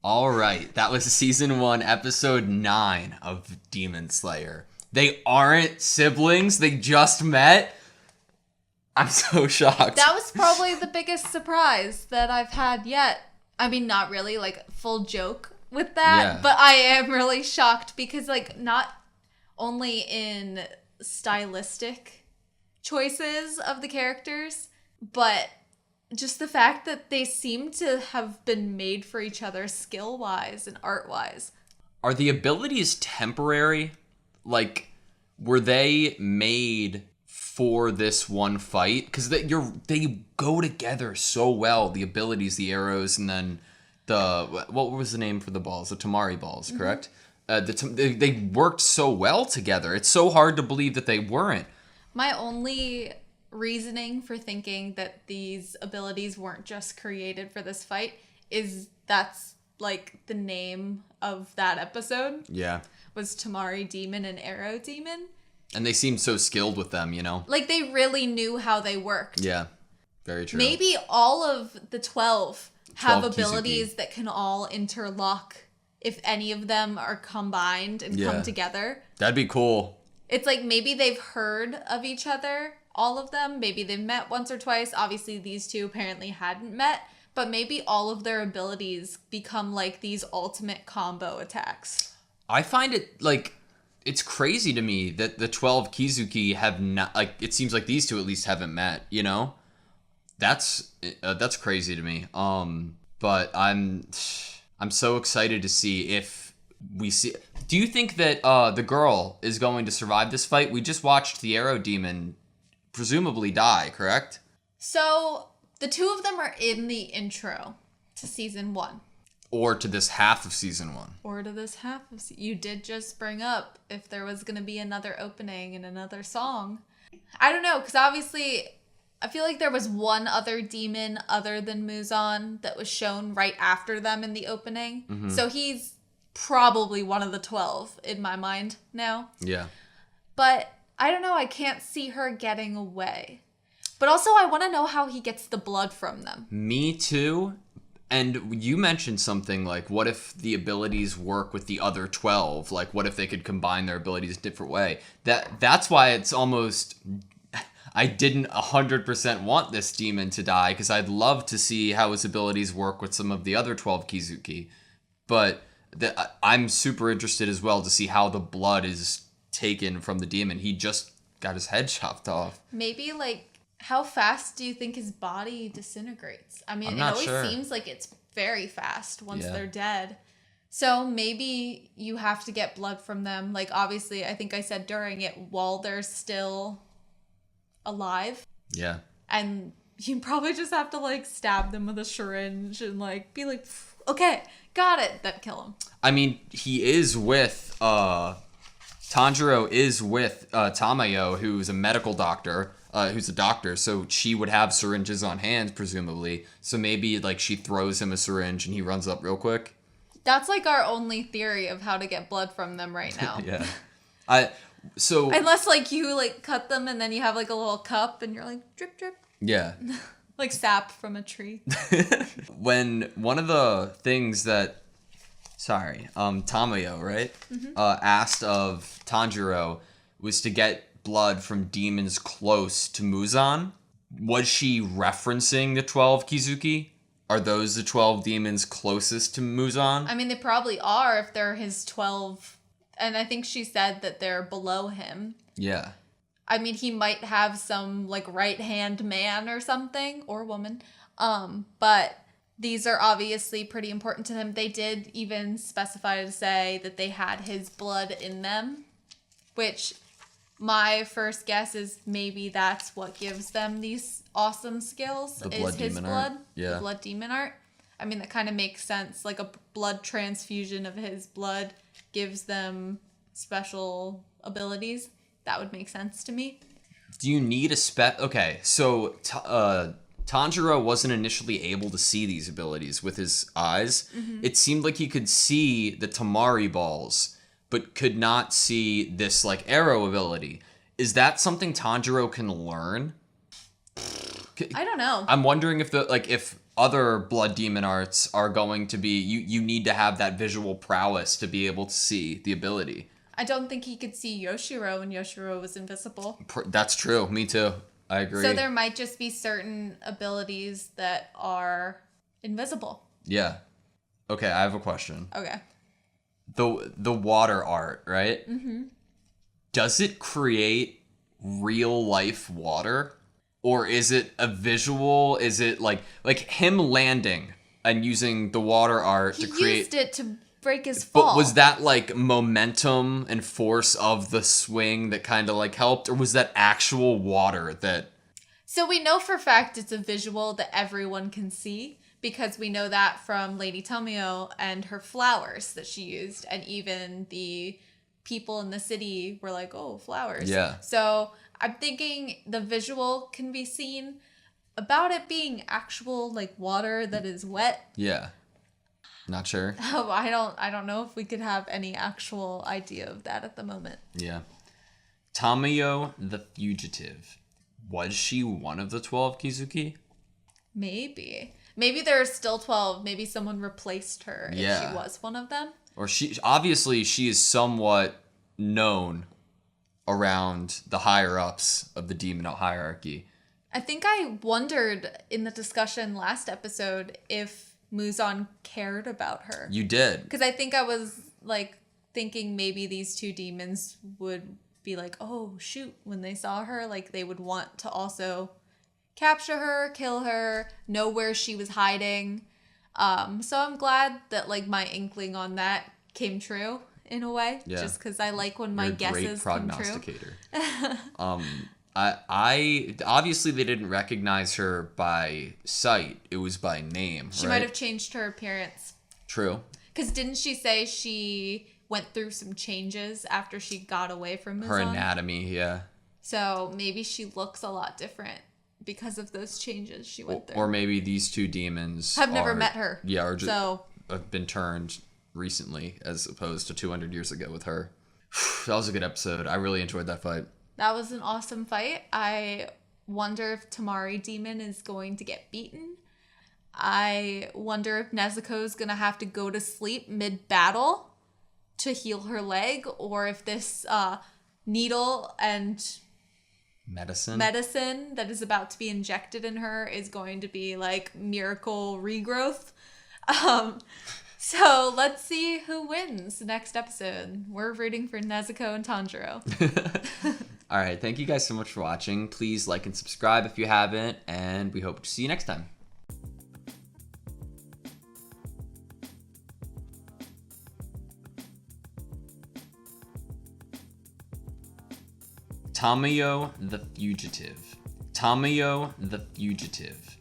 All right, that was season 1, episode 9 of Demon Slayer. They aren't siblings, they just met. I'm so shocked. That was probably the biggest surprise that I've had yet. I mean, not really, like, full joke with that, but I am really shocked because, like, not only in stylistic choices of the characters, but just the fact that they seem to have been made for each other skill-wise and art-wise. Are the abilities temporary? Like, were they made for this one fight? Because they go together so well. The abilities, the arrows, and then what was the name for the balls? The Tamari balls, correct? They worked so well together. It's so hard to believe that they weren't. My only reasoning for thinking that these abilities weren't just created for this fight is that's like the name of that episode. Yeah. Was Tamari Demon and Arrow Demon. And they seemed so skilled with them, you know? Like they really knew how they worked. Yeah. Very true. Maybe all of the 12 have abilities Kizuki that can all interlock if any of them are combined and come together. That'd be cool. It's like maybe they've heard of each other, all of them. Maybe they've met once or twice. Obviously, these two apparently hadn't met. But maybe all of their abilities become like these ultimate combo attacks. I find it like, it's crazy to me that the 12 Kizuki have not, like, it seems like these two at least haven't met, you know? That's crazy to me. But I'm so excited to see if we see. Do you think that the girl is going to survive this fight? We just watched the Arrow Demon presumably die, correct? So the two of them are in the intro to season 1. Or to this half of season 1. Or to this half of you did just bring up if there was going to be another opening and another song. I don't know, because obviously I feel like there was one other demon other than Muzan that was shown right after them in the opening. Mm-hmm. So he's probably one of the 12 in my mind now. Yeah. But I don't know, I can't see her getting away. But also I want to know how he gets the blood from them. Me too. And you mentioned something like, what if the abilities work with the other 12? Like, what if they could combine their abilities a different way? That's why it's almost... I didn't 100% want this demon to die, because I'd love to see how his abilities work with some of the other 12 Kizuki. But I'm super interested as well to see how the blood is taken from the demon. He just got his head chopped off. Maybe, like, how fast do you think his body disintegrates? I mean, it always seems like it's very fast once they're dead. So maybe you have to get blood from them. Like, obviously, I think I said during it, while they're still alive. Yeah. And you probably just have to, like, stab them with a syringe and, like, be like, okay, got it. Then kill him. I mean, he is with... Tanjiro is with Tamayo, who's a medical doctor, who's a doctor, so she would have syringes on hand, presumably. So maybe, like, she throws him a syringe and he runs up real quick. That's, like, our only theory of how to get blood from them right now. Yeah. So... Unless, like, you, like, cut them and then you have, like, a little cup and you're like, drip, drip. Yeah. Like sap from a tree. When one of the things that... Tamayo, right? Mm-hmm. Asked of Tanjiro was to get blood from demons close to Muzan. Was she referencing the 12 Kizuki? Are those the 12 demons closest to Muzan? I mean, they probably are if they're his 12. And I think she said that they're below him. Yeah. I mean, he might have some, like, right-hand man or something, or woman. But these are obviously pretty important to him. They did even specify to say that they had his blood in them, which my first guess is maybe that's what gives them these awesome skills, is his blood. Yeah. The blood demon art. I mean, that kind of makes sense. Like, a blood transfusion of his blood gives them special abilities. That would make sense to me. Do you need a Okay, so Tanjiro wasn't initially able to see these abilities with his eyes. Mm-hmm. It seemed like he could see the Tamari balls, but could not see this, like, arrow ability. Is that something Tanjiro can learn? I don't know. I'm wondering if other blood demon arts are going to be, you need to have that visual prowess to be able to see the ability. I don't think he could see Yoshiro when Yoshiro was invisible. That's true. Me too. I agree. So there might just be certain abilities that are invisible. Yeah. Okay, I have a question. Okay. The water art, right? Mm-hmm. Does it create real life water? Or is it a visual? Is it like him landing and using the water art to create... He used it to break his fall. But was that like momentum and force of the swing that kind of like helped? Or was that actual water that... So we know for a fact it's a visual that everyone can see, because we know that from Lady Tomio and her flowers that she used. And even the people in the city were like, oh, flowers. Yeah. So I'm thinking the visual can be seen. About it being actual like water that is wet. Yeah. Not sure. Oh, I don't know if we could have any actual idea of that at the moment. Yeah. Tamayo the Fugitive. Was she one of the 12 Kizuki? Maybe. Maybe there are still 12. Maybe someone replaced her if she was one of them. Or she is somewhat known around the higher ups of the demon hierarchy. I think I wondered in the discussion last episode if Muzan cared about her. You did. Because I think I was like thinking maybe these two demons would be like, oh shoot, when they saw her, like they would want to also capture her, kill her, know where she was hiding. So I'm glad that like my inkling on that came true in a way. Yeah. Just because I like when my guesses come true. I obviously they didn't recognize her by sight. It was by name. She might have changed her appearance. True. Because didn't she say she went through some changes after she got away from Muzan? Her anatomy, yeah. So maybe she looks a lot different because of those changes she went through. Or maybe these two demons have never met her. Yeah, or just have been turned recently as opposed to 200 years ago with her. That was a good episode. I really enjoyed that fight. That was an awesome fight. I wonder if Tamari Demon is going to get beaten. I wonder if Nezuko's going to have to go to sleep mid-battle to heal her leg, or if this needle and medicine that is about to be injected in her is going to be like miracle regrowth. So let's see who wins next episode. We're rooting for Nezuko and Tanjiro. All right. Thank you guys so much for watching. Please like and subscribe if you haven't, and we hope to see you next time. Tamayo the Fugitive. Tamayo the Fugitive.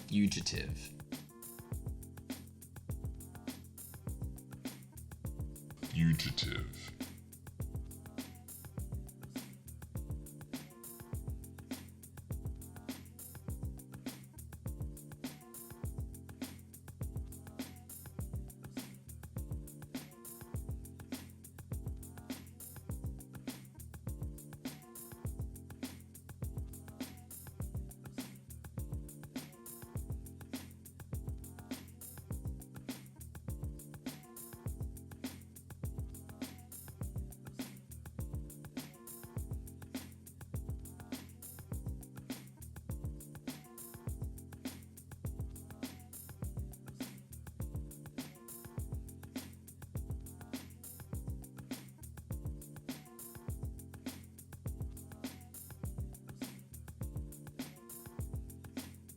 Fugitive. Fugitive.